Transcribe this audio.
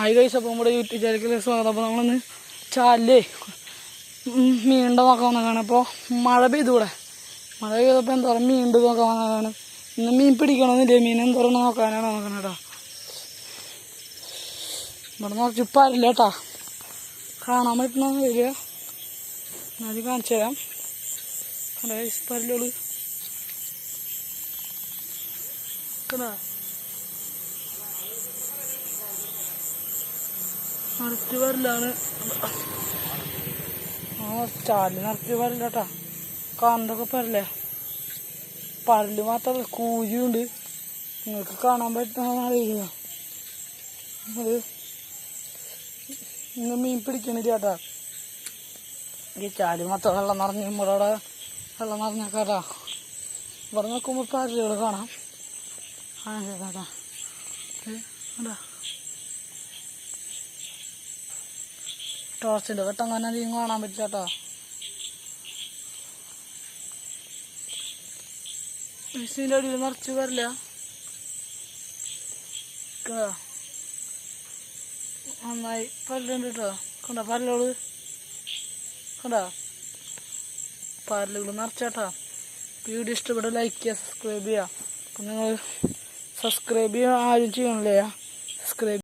ആയി കഴിച്ചപ്പോൾ നമ്മുടെ യൂട്യൂബ് ചാനലിലേക്ക് സ്വാഗതം. അപ്പോൾ നമ്മളൊന്ന് ചാലിലേ മീനുണ്ടോ നോക്കാൻ വന്നതാണ്. അപ്പോൾ മഴ പെയ്തൂടെ, മഴ പെയ്തപ്പോൾ എന്താ പറയുക മീനുണ്ട് നോക്കാൻ വന്നതാണ്. ഇന്ന് മീൻ പിടിക്കണമെന്നില്ല, മീൻ എന്തോരം നോക്കാനാണ് നോക്കണം കേട്ടോ. ഇവിടെ നിറച്ച് പരല്ല കേട്ടോ, കാണാൻ പറ്റണമെന്ന് വരിക. അത് കാണിച്ചു തരാം. പരലുകൾ നിറച്ച് പരലാണ്. ചാലിൽ നിറച്ച് പരല്ല കേട്ടാ, കാണുന്നതൊക്കെ പരല്ലേ. പരല് മാത്രമല്ല കൂലിയുണ്ട്, നിങ്ങൾക്ക് കാണാൻ പറ്റുന്ന അറിയില്ല. അത് ഇന്ന് മീൻ പിടിക്കണില്ല കേട്ടാ. ഈ ചാലി മൊത്തം വെള്ളം നിറഞ്ഞ് നമ്മുടെ വെള്ളം നിറഞ്ഞേക്കാട്ടാ. ഇവിടെ നോക്കുമ്പോൾ പരലുകൾ കാണാം. കേട്ടാ എന്താ ടോർച്ചിൻ്റെ വെട്ടം തന്നെ അധികം കാണാൻ പറ്റില്ല കേട്ടോ. മെഷീൻ്റെ അടിയിൽ നിറച്ച് വരില്ല. നന്നായി പല്ലുണ്ട് കേട്ടോ. കണ്ട പല്ലുകൾ കണ്ട, പല്ലുകൾ നിറച്ചാട്ടാ. വീഡിയോ ഇഷ്ടപ്പെട്ട ലൈക്ക് ചെയ്യുക, സബ്സ്ക്രൈബ് ചെയ്യുക. അപ്പം നിങ്ങൾ സബ്സ്ക്രൈബ് ചെയ്യുക, ആരും ചെയ്യണില്ലേ? സബ്സ്ക്രൈബ്